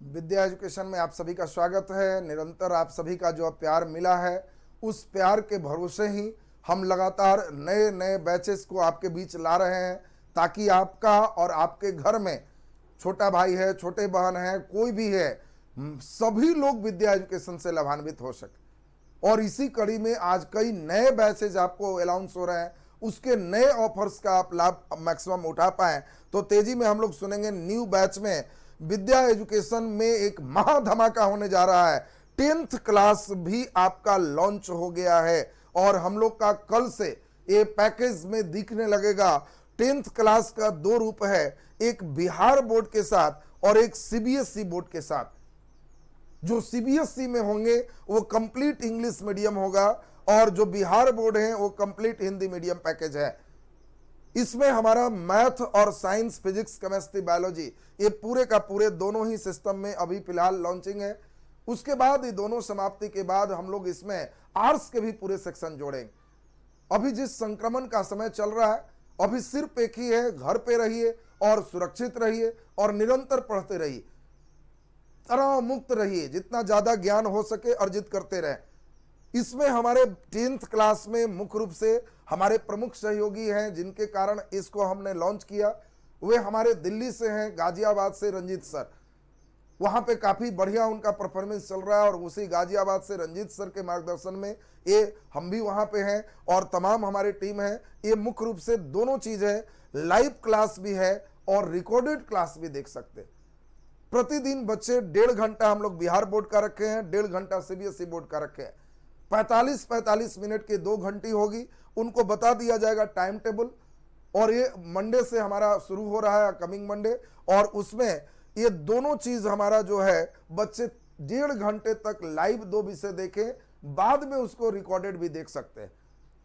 विद्या education में आप सभी का स्वागत है। निरंतर आप सभी का जो प्यार मिला है, उस प्यार के भरोसे ही हम लगातार नए नए बैचेस को आपके बीच ला रहे हैं, ताकि आपका और आपके घर में छोटा भाई है, छोटे बहन है, कोई भी है, सभी लोग विद्या एजुकेशन से लाभान्वित हो सके। और इसी कड़ी में आज कई नए बैचेज आपको अनाउंस हो रहे हैं, उसके नए ऑफर्स का आप लाभ मैक्सिमम उठा पाएं। तो तेजी में हम लोग सुनेंगे न्यू बैच में विद्या एजुकेशन में एक महा धमाका होने जा रहा है। 10th क्लास भी आपका लॉन्च हो गया है और हम लोग का कल से ये पैकेज में दिखने लगेगा। 10th क्लास का दो रूप है, एक बिहार बोर्ड के साथ और एक सीबीएसई बोर्ड के साथ। जो सीबीएसई में होंगे वो कंप्लीट इंग्लिश मीडियम होगा और जो बिहार बोर्ड है वो कंप्लीट हिंदी मीडियम पैकेज है। इसमें हमारा मैथ और साइंस, फिजिक्स, केमिस्ट्री, बायोलॉजी, ये पूरे का पूरे दोनों ही सिस्टम में अभी फिलहाल लॉन्चिंग है। उसके बाद ये दोनों समाप्ति के बाद हम लोग इसमें आर्ट्स के भी पूरे सेक्शन जोड़ेंगे। अभी जिस संक्रमण का समय चल रहा है, अभी सिर्फ एक ही है, घर पे रहिए और सुरक्षित रहिए और निरंतर पढ़ते रहिए, तनाव मुक्त रहिए, जितना ज्यादा ज्ञान हो सके अर्जित करते रहे। इसमें हमारे 10th क्लास में मुख्य रूप से हमारे प्रमुख सहयोगी हैं, जिनके कारण इसको हमने लॉन्च किया। वे हमारे दिल्ली से हैं, गाजियाबाद से रंजीत सर। वहां पे काफी बढ़िया उनका परफॉर्मेंस चल रहा है और उसी गाजियाबाद से रंजीत सर के मार्गदर्शन में ये हम भी वहां पे हैं और तमाम हमारी टीम है। ये मुख्य रूप से दोनों चीज है, लाइव क्लास भी है और रिकॉर्डेड क्लास भी देख सकते। प्रतिदिन बच्चे 1.5 घंटा हम लोग बिहार बोर्ड का रखे हैं, 1.5 घंटा सीबीएसई बोर्ड का रखे हैं। 45-45 मिनट की 2 घंटी होगी, उनको बता दिया जाएगा टाइम टेबल। और ये मंडे से हमारा शुरू हो रहा है, कमिंग मंडे, और उसमें ये दोनों चीज हमारा जो है, बच्चे 1.5 घंटे तक लाइव 2 विषय देखें, बाद में उसको रिकॉर्डेड भी देख सकते हैं।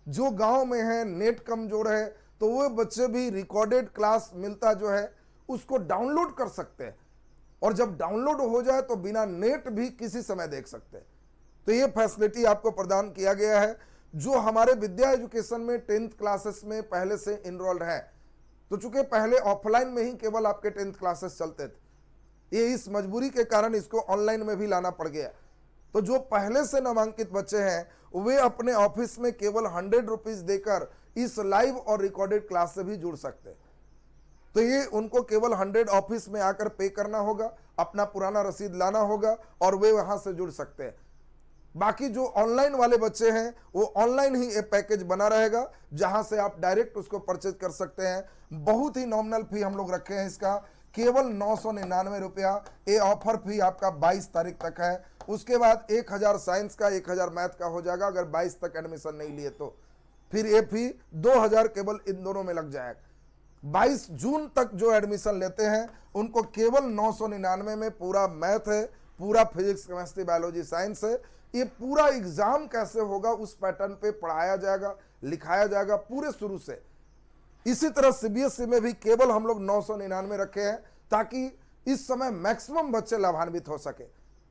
जो गांव में है, नेट कमजोर है, तो वो बच्चे भी रिकॉर्डेड क्लास मिलता जो है उसको डाउनलोड कर सकते हैं और जब डाउनलोड हो जाए तो बिना नेट भी किसी समय देख सकते हैं। तो ये फैसिलिटी आपको प्रदान किया गया है। जो हमारे विद्या एजुकेशन में 10th क्लासेस में पहले से इनरोल्ड हैं, तो चूंकि पहले ऑफलाइन में ही केवल आपके 10th क्लासेस चलते थे, ये इस मजबूरी के कारण इसको ऑनलाइन में भी लाना पड़ गया। तो जो पहले से नामांकित बच्चे हैं वे अपने ऑफिस में केवल 100 रुपीज देकर इस लाइव और रिकॉर्डेड क्लास से भी जुड़ सकते हैं। तो ये उनको केवल 100 ऑफिस में आकर पे करना होगा, अपना पुराना रसीद लाना होगा और वे वहां से जुड़ सकते हैं। बाकी जो ऑनलाइन वाले बच्चे हैं वो ऑनलाइन ही ये पैकेज बना रहेगा, जहां से आप डायरेक्ट उसको परचेज कर सकते हैं। बहुत ही नॉमिनल फी हम लोग रखे हैं इसका, केवल 999 रुपया। ये ऑफर फी आपका 22 तारीख तक है। उसके बाद 1000 साइंस का, 1000 मैथ का हो जाएगा अगर 22 तक एडमिशन नहीं लिए तो। फिर ये फी 2000 केवल इन दोनों में लग जाएगा। 22 जून तक जो एडमिशन लेते हैं उनको केवल 999 में पूरा मैथ है, पूरा फिजिक्स, केमिस्ट्री, बायोलॉजी, साइंस है। ये पूरा एग्जाम कैसे होगा उस पैटर्न पे पढ़ाया जाएगा, लिखाया जाएगा पूरे शुरू से। इसी तरह सीबीएसई में भी केवल हम लोग 999 रखे हैं, ताकि इस समय मैक्सिमम बच्चे लाभान्वित हो सके।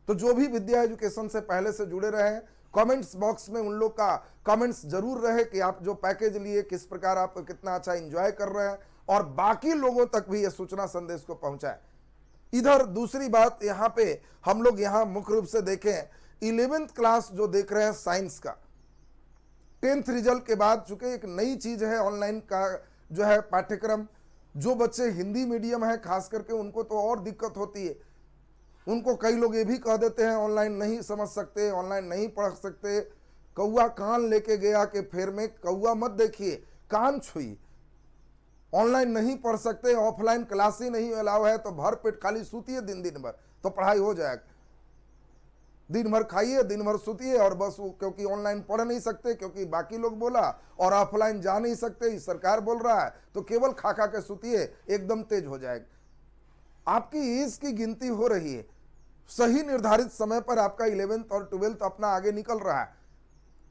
तो जो भी विद्या एजुकेशन से पहले से जुड़े रहे हैं, कमेंट्स बॉक्स में उन लोग का कमेंट्स जरूर रहे कि आप जो पैकेज लिए किस प्रकार आप कितना अच्छा एंजॉय कर रहे हैं और बाकी लोगों तक भी यह सूचना संदेश को पहुंचाए। इधर दूसरी बात, यहां पे हम लोग यहां मुख्य रूप से देखें 11th क्लास जो देख रहे हैं साइंस का, 10th रिजल्ट के बाद चूंकि एक नई चीज है ऑनलाइन का जो है पाठ्यक्रम। जो बच्चे हिंदी मीडियम है खास करके उनको तो और दिक्कत होती है। उनको कई लोग ये भी कह देते हैं ऑनलाइन नहीं समझ सकते, ऑनलाइन नहीं पढ़ सकते। कौआ कान लेके गया कि फेर में कौआ मत देखिए, कान छुई। ऑनलाइन नहीं पढ़ सकते, ऑफलाइन क्लास ही नहीं अलाउ है, तो भर पेट खाली सूतिए दिन भर, तो पढ़ाई हो जाएगा। दिन भर खाइए, दिन भर सूतिए और बस वो, क्योंकि ऑनलाइन पढ़ नहीं सकते, क्योंकि बाकी लोग बोला, और ऑफलाइन जा नहीं सकते, सरकार बोल रहा है, तो केवल खा खा के सूतिए, एकदम तेज हो जाएगा। आपकी एज की गिनती हो रही है, सही निर्धारित समय पर आपका 11th और 12th अपना आगे निकल रहा है।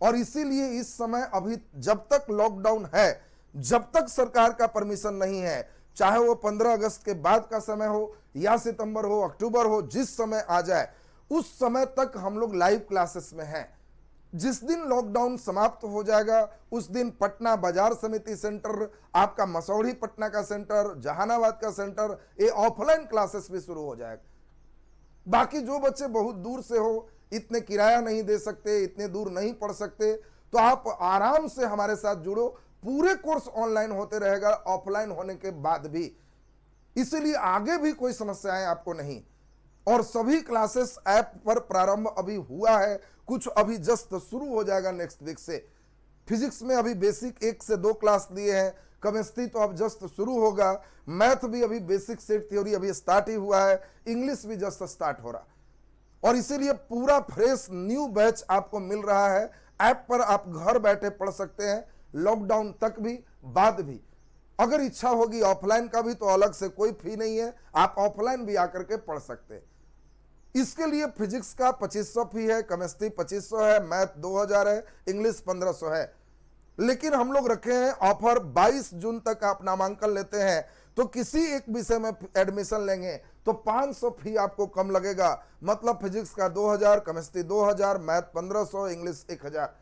और इसीलिए इस समय अभी जब तक लॉकडाउन है, जब तक सरकार का परमिशन नहीं है, चाहे वो 15 अगस्त के बाद का समय हो या सितंबर हो, अक्टूबर हो, जिस समय आ जाए उस समय तक हम लोग लाइव क्लासेस में हैं। जिस दिन लॉकडाउन समाप्त हो जाएगा उस दिन पटना बाजार समिति सेंटर, आपका मसौढ़ी पटना का सेंटर, जहानाबाद का सेंटर, ये ऑफलाइन क्लासेस भी शुरू हो जाएगा। बाकी जो बच्चे बहुत दूर से हो, इतने किराया नहीं दे सकते, इतने दूर नहीं पढ़ सकते, तो आप आराम से हमारे साथ जुड़ो। पूरे कोर्स ऑनलाइन होते रहेगा, ऑफलाइन होने के बाद भी, इसलिए आगे भी कोई समस्याएं आपको नहीं। और सभी क्लासेस ऐप पर प्रारंभ अभी हुआ है, कुछ अभी जस्ट शुरू हो जाएगा नेक्स्ट वीक से। फिजिक्स में अभी बेसिक 1 से 2 क्लास दिए हैं, केमिस्ट्री तो अब जस्ट शुरू होगा, मैथ भी अभी बेसिक सेट थ्योरी अभी स्टार्ट ही हुआ है, इंग्लिश भी जस्ट स्टार्ट हो रहा, और इसीलिए पूरा फ्रेश न्यू बैच आपको मिल रहा है। ऐप पर आप घर बैठे पढ़ सकते हैं, लॉकडाउन तक भी, बाद भी। अगर इच्छा होगी ऑफलाइन का भी तो अलग से कोई फी नहीं है, आप ऑफलाइन भी आकर के पढ़ सकते हैं। इसके लिए फिजिक्स का 2500 फी है, केमिस्ट्री 2500 है, मैथ 2000 है, इंग्लिश 1500 है। लेकिन हम लोग रखे हैं ऑफर, 22 जून तक आप नामांकन लेते हैं तो किसी एक विषय में एडमिशन लेंगे तो 500 फी आपको कम लगेगा। मतलब फिजिक्स का 2000, केमिस्ट्री 2000, मैथ 1500, इंग्लिश 1000।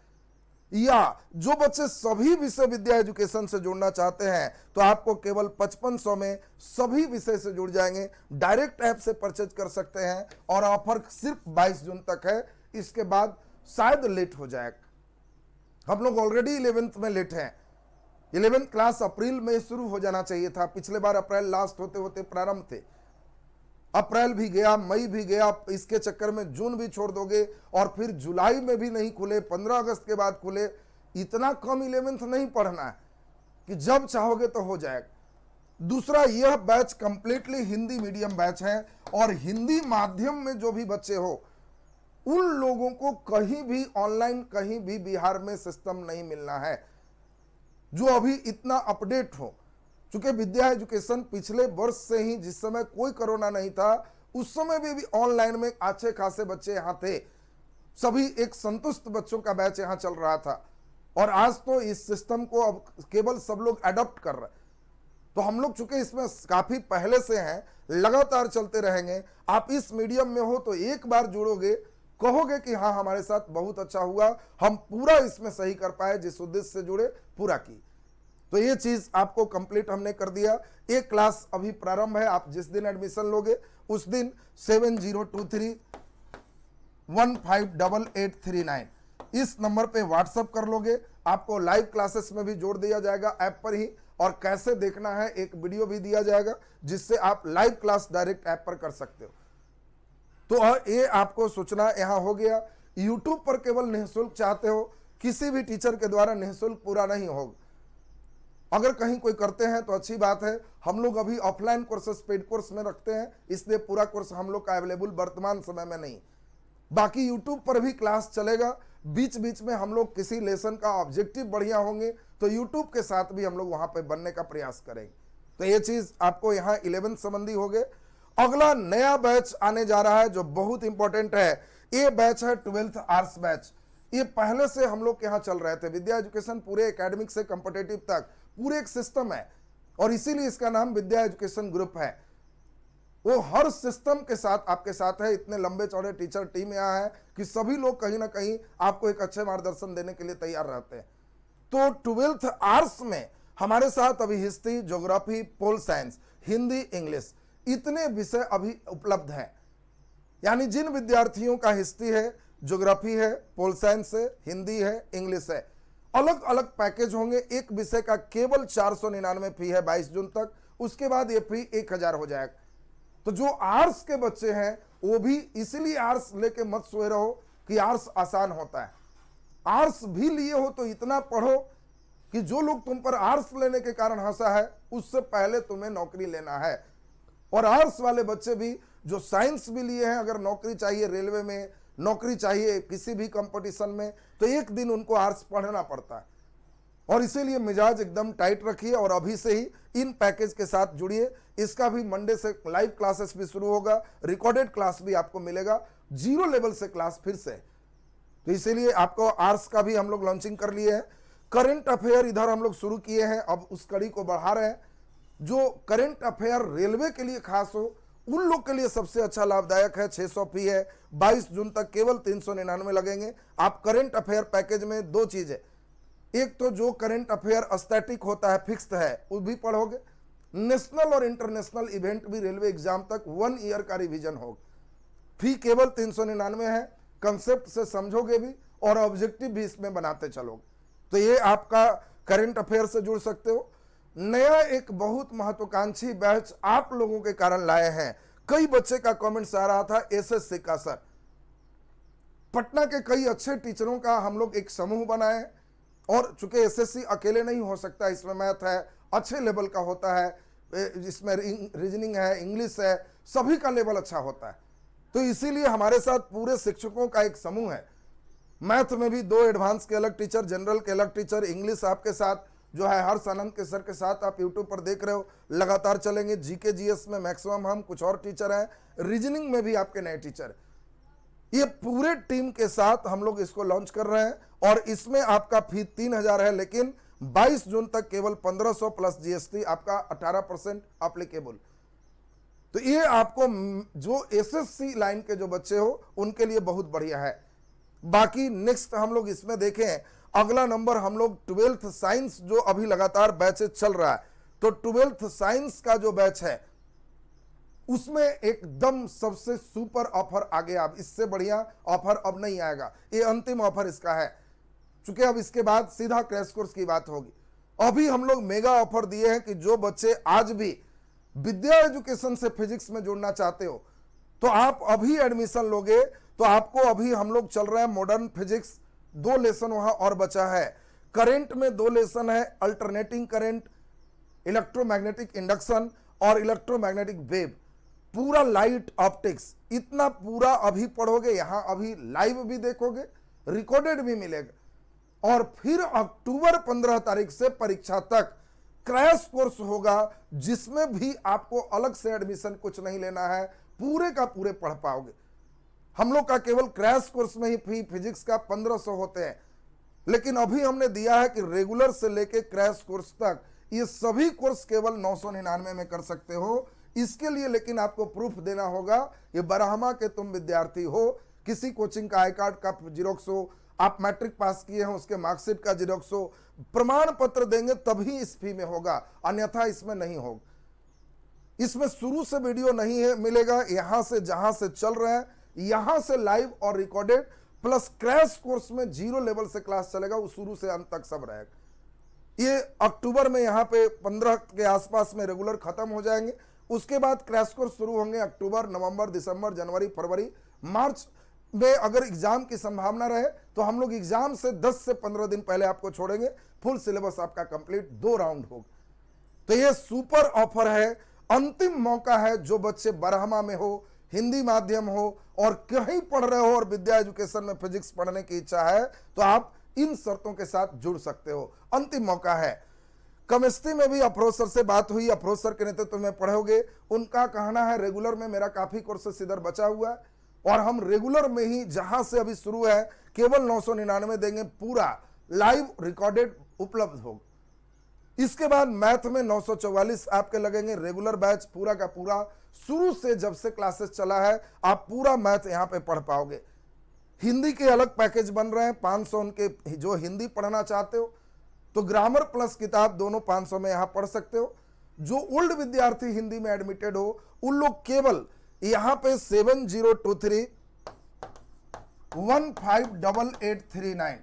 या जो बच्चे सभी विषय विद्या एजुकेशन से जुड़ना चाहते हैं तो आपको केवल 5500 में सभी विषय से जुड़ जाएंगे। डायरेक्ट ऐप से परचेज कर सकते हैं और ऑफर सिर्फ 22 जून तक है, इसके बाद शायद लेट हो जाएगा। हम लोग ऑलरेडी 11th में लेट हैं। 11th क्लास अप्रैल में शुरू हो जाना चाहिए था, पिछले बार अप्रैल लास्ट होते होते प्रारंभ थे। अप्रैल भी गया, मई भी गया, इसके चक्कर में जून भी छोड़ दोगे और फिर जुलाई में भी नहीं खुले, 15 अगस्त के बाद खुले। इतना कम 11th नहीं पढ़ना है कि जब चाहोगे तो हो जाएगा। दूसरा, यह batch completely Hindi medium batch है और हिंदी माध्यम में जो भी बच्चे हो उन लोगों को कहीं भी ऑनलाइन, कहीं भी बिहार में सिस्टम नहीं मिलना है जो अभी इतना अपडेट हो। चूंकि विद्या एजुकेशन पिछले वर्ष से ही, जिस समय कोई कोरोना नहीं था उस समय भी ऑनलाइन में अच्छे खासे बच्चे यहाँ थे, सभी एक संतुष्ट बच्चों का बैच यहाँ चल रहा था। और आज तो इस सिस्टम को अब केवल सब लोग अडॉप्ट कर रहे हैं। तो हम लोग चूंकि इसमें काफी पहले से हैं, लगातार चलते रहेंगे। आप इस मीडियम में हो तो एक बार जुड़ोगे, कहोगे कि हाँ हमारे साथ बहुत अच्छा हुआ, हम पूरा इसमें सही कर पाए, जिस उद्देश्य से जुड़े पूरा की। तो ये चीज आपको कंप्लीट हमने कर दिया। एक क्लास अभी प्रारंभ है, आप जिस दिन एडमिशन लोगे उस दिन 7023158839 इस नंबर पे व्हाट्सएप कर लोगे। आपको लाइव क्लासेस में भी जोड़ दिया जाएगा ऐप पर ही, और कैसे देखना है एक वीडियो भी दिया जाएगा जिससे आप लाइव क्लास डायरेक्ट ऐप पर कर सकते हो। तो ये आपको सूचना यहां हो गया। यूट्यूब पर केवल निःशुल्क चाहते हो, किसी भी टीचर के द्वारा निःशुल्क पूरा नहीं होगा। अगर कहीं कोई करते हैं तो अच्छी बात है। हम लोग अभी ऑफलाइन कोर्सेस पेड कोर्स में रखते हैं, इसलिए पूरा कोर्स हम लोग का अवेलेबल वर्तमान समय में नहीं। बाकी यूट्यूब पर भी क्लास चलेगा, बीच बीच में हम लोग किसी लेसन का ऑब्जेक्टिव बढ़िया होंगे तो यूट्यूब के साथ भी हम लोग वहां पे बनने का प्रयास करेंगे। तो ये चीज आपको यहाँ 11th संबंधी हो गए। अगला नया बैच आने जा रहा है जो बहुत इंपॉर्टेंट है। ये बैच है 12th आर्ट्स बैच। ये पहले से हम लोग यहाँ चल रहे थे, विद्या एजुकेशन पूरे एकेडमिक से कॉम्पिटिटिव तक पूरे एक सिस्टम है, और इसीलिए इसका नाम विद्या एजुकेशन ग्रुप है। वो हर सिस्टम के साथ आपके साथ है। इतने लंबे चौड़े टीचर टीम यहाँ है कि सभी लोग कहीं ना कहीं आपको एक अच्छे मार्गदर्शन देने के लिए तैयार रहते हैं। तो 12th आर्ट्स में हमारे साथ अभी history, geography, pol science, Hindi, English, इतने विषय अभी उपलब्ध हैं। यानी जिन विद्यार्थियों का हिस्ट्री है, ज्योग्राफी है, पोल साइंस है, हिंदी है, इंग्लिश है, अलग अलग पैकेज होंगे। एक विषय का केवल 499 फी है 22 जून तक, उसके बाद ये फी 1000 हो जाएगा। तो जो आर्ट्स के बच्चे हैं वो भी, इसलिए आर्ट्स लेके मत सोए रहो कि आर्ट्स आसान होता है। आर्ट्स भी लिए हो तो इतना पढ़ो कि जो लोग तुम पर आर्ट्स लेने के कारण हंसा है उससे पहले तुम्हें नौकरी लेना है। और आर्ट्स वाले बच्चे भी जो साइंस भी लिए हैं, अगर नौकरी चाहिए रेलवे में, नौकरी चाहिए किसी भी कंपटीशन में, तो एक दिन उनको आर्ट्स पढ़ना पड़ता है। और इसीलिए मिजाज एकदम टाइट रखिए और अभी से ही इन पैकेज के साथ जुड़िए। इसका भी मंडे से लाइव क्लासेस भी शुरू होगा, रिकॉर्डेड क्लास भी आपको मिलेगा, 0 लेवल से क्लास फिर से। तो इसीलिए आपको आर्ट्स का भी हम लोग लॉन्चिंग कर लिए हैं। करंट अफेयर इधर हम लोग शुरू किए हैं, अब उस कड़ी को बढ़ा रहे हैं। जो करंट अफेयर रेलवे के लिए खास हो उन लोग के लिए सबसे अच्छा लाभदायक है। 600 फी है, 22 जून तक केवल 399 लगेंगे। आप करंट अफेयर पैकेज में 2 चीजें, एक तो जो करंट अफेयर स्टैटिक होता है, फिक्स्ड है, वो भी पढ़ोगे। नेशनल और इंटरनेशनल इवेंट भी रेलवे एग्जाम तक 1 ईयर का रिवीजन होगा। फी केवल 399 है। कंसेप्ट से समझोगे भी और ऑब्जेक्टिव भी इसमें बनाते चलोगे तो ये आपका करंट अफेयर से जुड़ सकते हो। नया एक बहुत महत्वाकांक्षी बैच आप लोगों के कारण लाए हैं। कई बच्चे का कमेंट्स आ रहा था एसएससी का, सर पटना के कई अच्छे टीचरों का हम लोग एक समूह बनाए और चूंकि एसएससी अकेले नहीं हो सकता, इसमें मैथ है अच्छे लेवल का होता है, इसमें रीजनिंग है, इंग्लिश है, सभी का लेवल अच्छा होता है। तो इसीलिए हमारे साथ पूरे शिक्षकों का एक समूह है। मैथ में भी 2 एडवांस के अलग टीचर, जनरल के अलग टीचर, इंग्लिश आपके साथ जो है हर्ष आनंद के सर के साथ आप यूट्यूब पर देख रहे हो, लगातार चलेंगे। जीके जीएस में मैक्सिमम हम कुछ और टीचर हैं, रीजनिंग में भी आपके नए टीचर। ये पूरे टीम के साथ हम लोग इसको लॉन्च कर रहे हैं और इसमें आपका फी 3000 है, लेकिन 22 जून तक केवल 1500 प्लस जीएसटी आपका 18% एप्लीकेबल। तो ये आपको जो एसएससी लाइन के जो बच्चे हो उनके लिए बहुत बढ़िया है। बाकी नेक्स्ट हम लोग इसमें देखें, अगला नंबर हम लोग 12th साइंस जो अभी लगातार बैचेज चल रहा है, तो 12th साइंस का जो बैच है उसमें एकदम सबसे सुपर ऑफर आ गया। अब इससे बढ़िया ऑफर अब नहीं आएगा, ये अंतिम ऑफर इसका है, चूंकि अब इसके बाद सीधा क्रैश कोर्स की बात होगी। अभी हम लोग मेगा ऑफर दिए हैं कि जो बच्चे आज भी विद्या एजुकेशन से फिजिक्स में जुड़ना चाहते हो तो आप अभी एडमिशन लोगे तो आपको अभी हम लोग चल रहे हैं मॉडर्न फिजिक्स, 2 लेसन वहां और बचा है। करंट में 2 लेसन है, अल्टरनेटिंग करंट, इलेक्ट्रोमैग्नेटिक इंडक्शन और इलेक्ट्रोमैग्नेटिक वेव, पूरा लाइट ऑप्टिक्स, इतना पूरा अभी पढ़ोगे, यहां अभी लाइव भी देखोगे, रिकॉर्डेड भी मिलेगा। और फिर अक्टूबर 15 तारीख से परीक्षा तक क्रैश कोर्स होगा जिसमें भी आपको अलग से एडमिशन कुछ नहीं लेना है, पूरे का पूरे पढ़ पाओगे। हम लोग का केवल क्रैश कोर्स में ही फी फिजिक्स का 1500 होते हैं, लेकिन अभी हमने दिया है कि रेगुलर से लेके क्रैश कोर्स तक ये सभी कोर्स केवल 999 में कर सकते हो। इसके लिए लेकिन आपको प्रूफ देना होगा, ये बरहमा के तुम विद्यार्थी हो, किसी कोचिंग का आई कार्ड का जिरोक्स हो, आप मैट्रिक पास किए हैं उसके मार्कशीट का जिरोक्स हो, प्रमाण पत्र देंगे तभी इस फी में होगा, अन्यथा इसमें नहीं होगा। इसमें शुरू से वीडियो नहीं है मिलेगा, यहां से जहां से चल रहे हैं यहां से लाइव और रिकॉर्डेड, प्लस क्रैश कोर्स में 0 लेवल से क्लास चलेगा, वो शुरू से अंत तक सब रहेगा। ये अक्टूबर में यहाँ पे 15 के आसपास में रेगुलर खत्म हो जाएंगे, उसके बाद क्रैश कोर्स शुरू होंगे अक्टूबर, नवंबर, दिसंबर, जनवरी, फरवरी, मार्च में अगर एग्जाम की संभावना रहे तो हम लोग एग्जाम से 10 से 15 दिन पहले आपको छोड़ेंगे, फुल सिलेबस आपका कंप्लीट 2 राउंड होगा। तो ये सुपर ऑफर है, अंतिम मौका है। जो बच्चे बरहमा में हो, हिंदी माध्यम हो और कहीं पढ़ रहे हो और विद्या एजुकेशन में फिजिक्स पढ़ने की इच्छा है तो आप इन शर्तों के साथ जुड़ सकते हो, अंतिम मौका है। केमिस्ट्री में भी अफरोज सर से बात हुई, अफरोज सर के नेतृत्व में पढ़ोगे, उनका कहना है रेगुलर में मेरा काफी कोर्सेस इधर बचा हुआ है और हम रेगुलर में ही जहां से अभी शुरू है केवल 999 देंगे, पूरा लाइव रिकॉर्डेड उपलब्ध होगा। इसके बाद मैथ में 944 आपके लगेंगे, रेगुलर बैच पूरा का पूरा शुरू से जब से क्लासेस चला है आप पूरा मैथ यहां पे पढ़ पाओगे। हिंदी के अलग पैकेज बन रहे हैं 500, उनके जो हिंदी पढ़ना चाहते हो तो ग्रामर प्लस किताब दोनों 500 में यहां पढ़ सकते हो। जो ओल्ड विद्यार्थी हिंदी में एडमिटेड हो उन लोग केवल यहां पे 7023 158839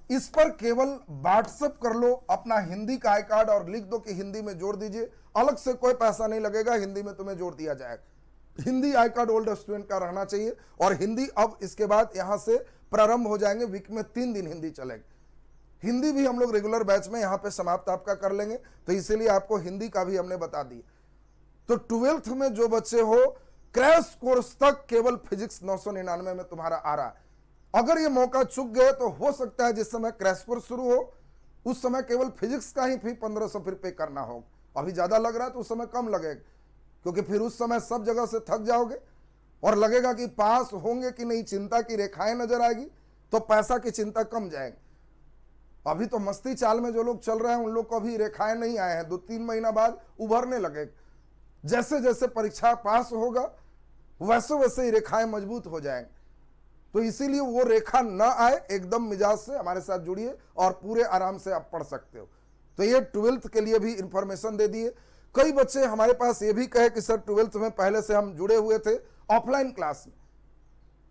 इस पर केवल व्हाट्सएप कर लो अपना हिंदी का आई कार्ड और लिख दो कि हिंदी में जोड़ दीजिए, अलग से कोई पैसा नहीं लगेगा, हिंदी में तुम्हें जोड़ दिया जाएगा। Hindi I card old student का रहना चाहिए और हिंदी अब इसके बाद यहां से प्रारंभ हो जाएंगे, वीक में 3 दिन हिंदी चलेगी। हिंदी भी हम लोग रेगुलर बैच में यहां पे समाप्त आपका कर लेंगे, तो इसीलिए आपको हिंदी का भी हमने बता दिया। तो 12th में जो बच्चे हो क्रैश कोर्स तक केवल फिजिक्स 999 में तुम्हारा आ रहा है। अगर ये मौका चूक गए तो हो सकता है जिस समय क्रैश कोर्स शुरू हो उस समय केवल फिजिक्स का ही फी 1500 फिर पे करना हो। अभी ज्यादा लग रहा है तो उस समय कम लगेगा, क्योंकि फिर उस समय सब जगह से थक जाओगे और लगेगा कि पास होंगे कि नहीं, चिंता की रेखाएं नजर आएगी, तो पैसा की चिंता कम जाएगी। अभी तो मस्ती चाल में जो लोग चल रहे हैं उन लोग को अभी रेखाएं नहीं आए हैं, 2-3 महीना बाद उभरने लगे। जैसे जैसे परीक्षा पास होगा वैसे वैसे ही रेखाएं मजबूत हो जाएंगे। तो इसीलिए वो रेखा ना आए, एकदम मिजाज से हमारे साथ जुड़िए और पूरे आराम से आप पढ़ सकते हो। तो ये 12th के लिए भी इंफॉर्मेशन दे दिए। कई बच्चे हमारे पास ये भी कहे कि सर 12th में पहले से हम जुड़े हुए थे ऑफलाइन क्लास में।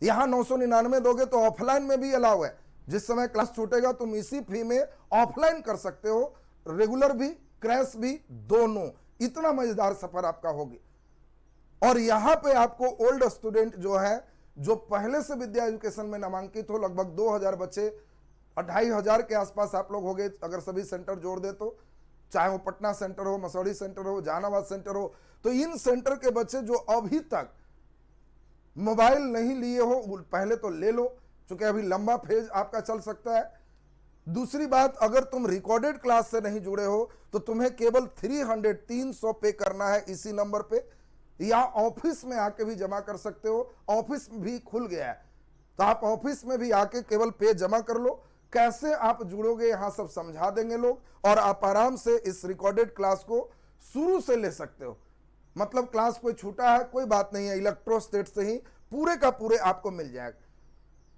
यहां 999 दोगे तो ऑफलाइन में भी अलाउ है। जिस समय क्लास छूटेगा तुम इसी फी में ऑफलाइन कर सकते हो, रेगुलर भी क्रैश भी दोनों। इतना मजेदार सफर आपका होगी। और यहां पे आपको ओल्ड स्टूडेंट जो है, जो पहले से विद्या एजुकेशन में नामांकित हो, लगभग 2000 बच्चे, 2500 के आसपास आप लोग हो गए अगर सभी सेंटर जोड़ दे तो, चाहे वो पटना सेंटर हो, मसौड़ी सेंटर हो, जहानाबाद सेंटर हो। तो इन सेंटर के बच्चे जो अभी तक मोबाइल नहीं लिए हो, पहले तो ले लो, क्योंकि अभी लंबा फेज आपका चल सकता है। दूसरी बात, अगर तुम रिकॉर्डेड क्लास से नहीं जुड़े हो तो तुम्हें केवल 300 पे करना है इसी नंबर पे, या ऑफिस में आके भी जमा कर सकते हो। ऑफिस भी खुल गया है तो आप ऑफिस में भी आके केवल पे जमा कर लो। कैसे आप जुड़ोगे यहां सब समझा देंगे लोग, और आप आराम से इस रिकॉर्डेड क्लास को शुरू से ले सकते हो। मतलब क्लास कोई छूटा है कोई बात नहीं है, इलेक्ट्रोस्टेट से ही पूरे का पूरे आपको मिल जाएगा।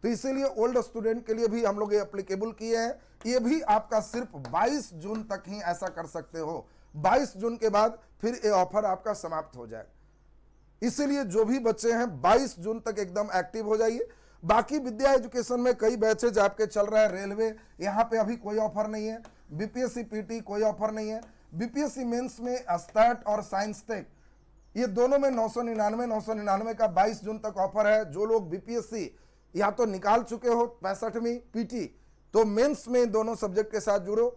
तो इसीलिए ओल्ड स्टूडेंट के लिए भी हम लोग ये एप्लीकेबल किए हैं। ये भी आपका सिर्फ 22 जून तक ही ऐसा कर सकते हो। 22 जून के बाद फिर ये ऑफर आपका समाप्त हो जाएगा। इसीलिए जो भी बच्चे हैं 22 जून तक एकदम एक्टिव हो जाइए। बाकी विद्या एजुकेशन में कई बैचेज आपके चल रहा है। रेलवे, यहाँ पे अभी कोई ऑफर नहीं है। बीपीएससी पीटी कोई ऑफर नहीं है। बीपीएससी मेंस में स्टैट और साइंस टेक, ये दोनों में 999 का 22 जून तक ऑफर है। जो लोग बीपीएससी या तो निकाल चुके हो 65वीं पीटी, तो मेंस में दोनों सब्जेक्ट के साथ जुड़ो,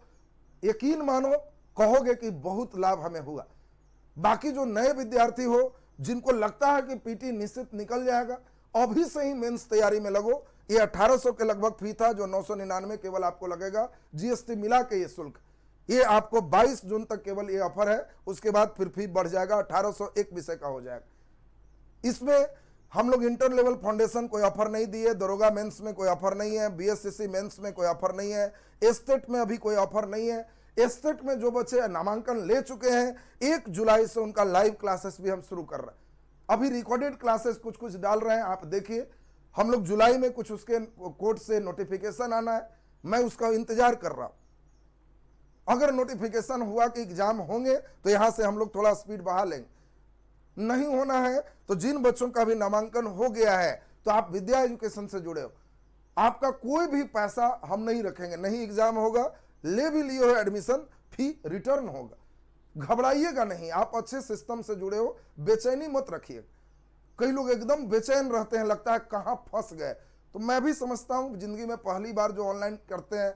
यकीन मानो कहोगे कि बहुत लाभ हमें हुआ। बाकी जो नए विद्यार्थी हो जिनको लगता है कि पीटी निश्चित निकल जाएगा, अभी से ही मेंस तैयारी में लगो। ये 1800 के लगभग फी था, जो 999 केवल आपको लगेगा, जीएसटी मिला के ये शुल्क। ये आपको 22 जून तक केवल ये ऑफर है, उसके बाद फिर फी बढ़ जाएगा, 1801 विषय का हो जाएगा। इसमें हम लोग इंटर लेवल फाउंडेशन कोई ऑफर नहीं दिए, दरोगा मेंस में कोई ऑफर नहीं है, बीएससीसी मेंस में कोई ऑफर नहीं है, एस्टेट में अभी कोई ऑफर नहीं है। एस्टेट में जो बच्चे नामांकन ले चुके हैं 1 जुलाई से उनका लाइव क्लासेस भी हम शुरू कर रहे हैं। अभी रिकॉर्डेड क्लासेस कुछ कुछ डाल रहे हैं, आप देखिए। हम लोग जुलाई में कुछ उसके कोर्ट से नोटिफिकेशन आना है, मैं उसका इंतजार कर रहा हूं। अगर नोटिफिकेशन हुआ कि एग्जाम होंगे तो यहां से हम लोग थोड़ा स्पीड बढ़ा लेंगे। नहीं होना है तो जिन बच्चों का भी नामांकन हो गया है तो आप विद्या एजुकेशन से जुड़े हो, आपका कोई भी पैसा हम नहीं रखेंगे। नहीं एग्जाम होगा, ले भी लिए हो एडमिशन, फी रिटर्न होगा। घबराइएगा नहीं, आप अच्छे सिस्टम से जुड़े हो, बेचैनी मत रखिए। कई लोग एकदम बेचैन रहते हैं, लगता है कहां फंस गए। तो मैं भी समझता हूं जिंदगी में पहली बार जो ऑनलाइन करते हैं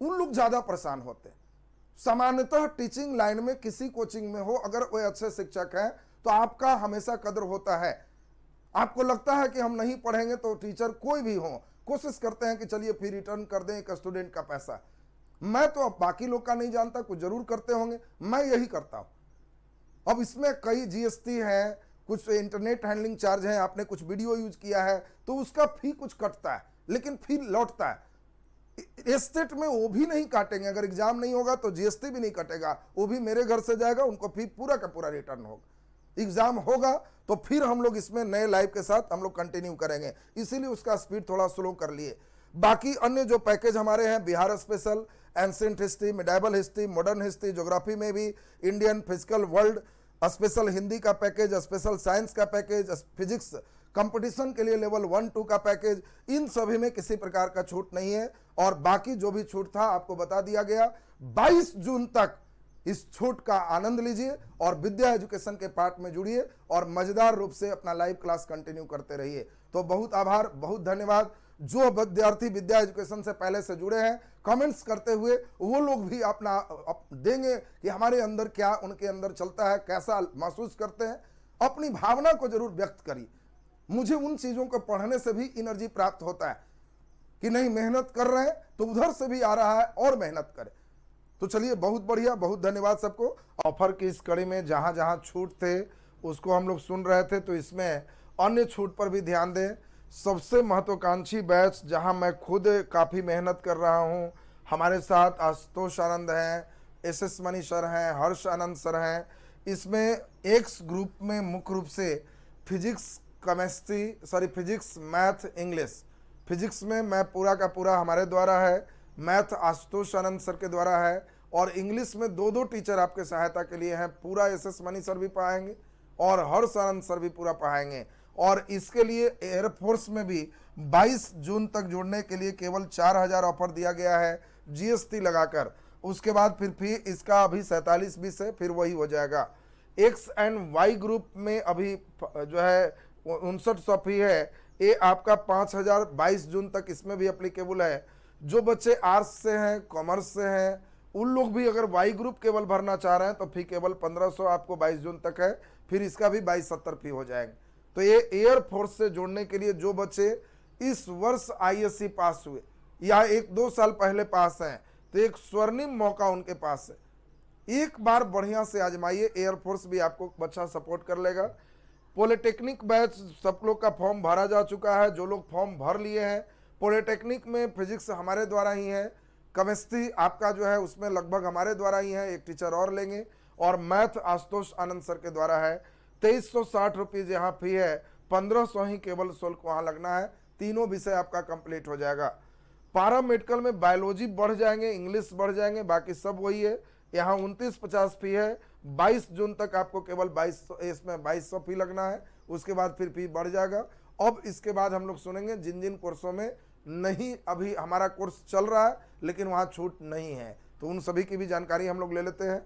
उन लोग ज्यादा परेशान होते हैं। सामान्यतः टीचिंग लाइन में किसी कोचिंग में हो, अगर कोई अच्छे शिक्षक हैं तो आपका हमेशा कदर होता है। आपको लगता है कि हम नहीं पढ़ेंगे तो टीचर कोई भी हो कोशिश करते हैं कि चलिए फिर रिटर्न कर दें एक स्टूडेंट का पैसा। मैं तो अब बाकी लोग का नहीं जानता, कुछ जरूर करते होंगे, मैं यही करता हूं। अब इसमें कई जीएसटी है, कुछ इंटरनेट हैंडलिंग चार्ज है, आपने कुछ वीडियो यूज किया है तो उसका फी कुछ कटता है, लेकिन फिर लौटता है। एस्टेट में वो भी नहीं काटेंगे, अगर एग्जाम नहीं होगा तो जीएसटी भी नहीं कटेगा, वो भी मेरे घर से जाएगा, उनको फी पूरा का पूरा रिटर्न होगा। एग्जाम होगा तो फिर हम लोग इसमें नए लाइव के साथ हम लोग कंटिन्यू करेंगे, इसीलिए उसका स्पीड थोड़ा स्लो कर लिए। बाकी अन्य जो पैकेज हमारे हैं, Bihar special, ancient history, medieval history, modern history, geography में भी Indian physical world, special Hindi का पैकेज, स्पेशल साइंस का पैकेज, फिजिक्स कंपटीशन के लिए लेवल 1-2 का पैकेज, इन सभी में किसी प्रकार का छूट नहीं है। और बाकी जो भी छूट था आपको बता दिया गया। 22 जून तक इस छूट का आनंद लीजिए और विद्या एजुकेशन के पार्ट में जुड़िए और मजेदार रूप से अपना लाइव क्लास कंटिन्यू करते रहिए। तो बहुत आभार, बहुत धन्यवाद। जो विद्यार्थी विद्या एजुकेशन से पहले से जुड़े हैं, कमेंट्स करते हुए वो लोग भी अपना देंगे कि हमारे अंदर क्या उनके अंदर चलता है, कैसा महसूस करते हैं। अपनी भावना को जरूर व्यक्त करिए। मुझे उन चीजों को पढ़ने से भी एनर्जी प्राप्त होता है कि नहीं, मेहनत कर रहे हैं तो उधर से भी आ रहा है और मेहनत करें। तो चलिए, बहुत बढ़िया, बहुत धन्यवाद सबको। ऑफर की इस कड़ी में जहां जहां छूट थे उसको हम लोग सुन रहे थे, तो इसमें अन्य छूट पर भी ध्यान दें। सबसे महत्वाकांक्षी बैच जहां मैं खुद काफ़ी मेहनत कर रहा हूं, हमारे साथ आशुतोष आनंद हैं, एस मनी सर हैं, हर्ष आनंद सर हैं। इसमें एक्स ग्रुप में मुख्य रूप से फिजिक्स, मैथ, इंग्लिश। फिजिक्स में मैं पूरा का पूरा हमारे द्वारा है, मैथ आशुतोष आनंद सर के द्वारा है, और इंग्लिश में 2 टीचर आपके सहायता के लिए हैं। पूरा एस मनी सर भी पढ़ाएंगे और हर्ष आनंद सर भी पूरा पढ़ाएंगे। और इसके लिए एयरफोर्स में भी 22 जून तक जुड़ने के लिए केवल 4000 ऑफर दिया गया है जीएसटी लगाकर। उसके बाद फिर फी इसका अभी 47-20 है, फिर वही हो जाएगा। एक्स एंड वाई ग्रुप में अभी जो है 5900 फी है, ये आपका 5022 जून तक इसमें भी एप्लीकेबल है। जो बच्चे आर्ट्स से हैं, कॉमर्स से हैं, उन लोग भी अगर वाई ग्रुप केवल भरना चाह रहे हैं तो फी केवल 1500 आपको 22 जून तक है, फिर इसका भी 2270 फी हो जाएंगे। तो ये एयरफोर्स से जुड़ने के लिए जो बच्चे इस वर्ष आईएससी पास हुए या 1-2 साल पहले पास हैं, तो एक स्वर्णिम मौका उनके पास है। एक बार बढ़िया से आजमाइए, एयरफोर्स भी आपको अच्छा सपोर्ट कर लेगा। पॉलिटेक्निक बैच सब लोग का फॉर्म भरा जा चुका है। जो लोग फॉर्म भर लिए हैं, पॉलिटेक्निक में फिजिक्स हमारे द्वारा ही है, केमिस्ट्री आपका जो है उसमें लगभग हमारे द्वारा ही है, एक टीचर और लेंगे, और मैथ आशुतोष आनंद सर के द्वारा है। 2360 रुपीज़ यहाँ फी है, 1500 ही केवल शुल्क वहाँ लगना है। तीनों विषय आपका कंप्लीट हो जाएगा। पारा मेडिकल में बायोलॉजी बढ़ जाएंगे, इंग्लिश बढ़ जाएंगे, बाकी सब वही है। यहाँ 2950 फी है, 22 जून तक आपको केवल 2200 इसमें 2200 फी लगना है। उसके बाद फिर फी बढ़ जाएगा। अब इसके बाद हम लोग सुनेंगे जिन जिन कोर्सों में नहीं अभी हमारा कोर्स चल रहा है लेकिन वहाँ छूट नहीं है, तो उन सभी की भी जानकारी हम लोग ले लेते हैं।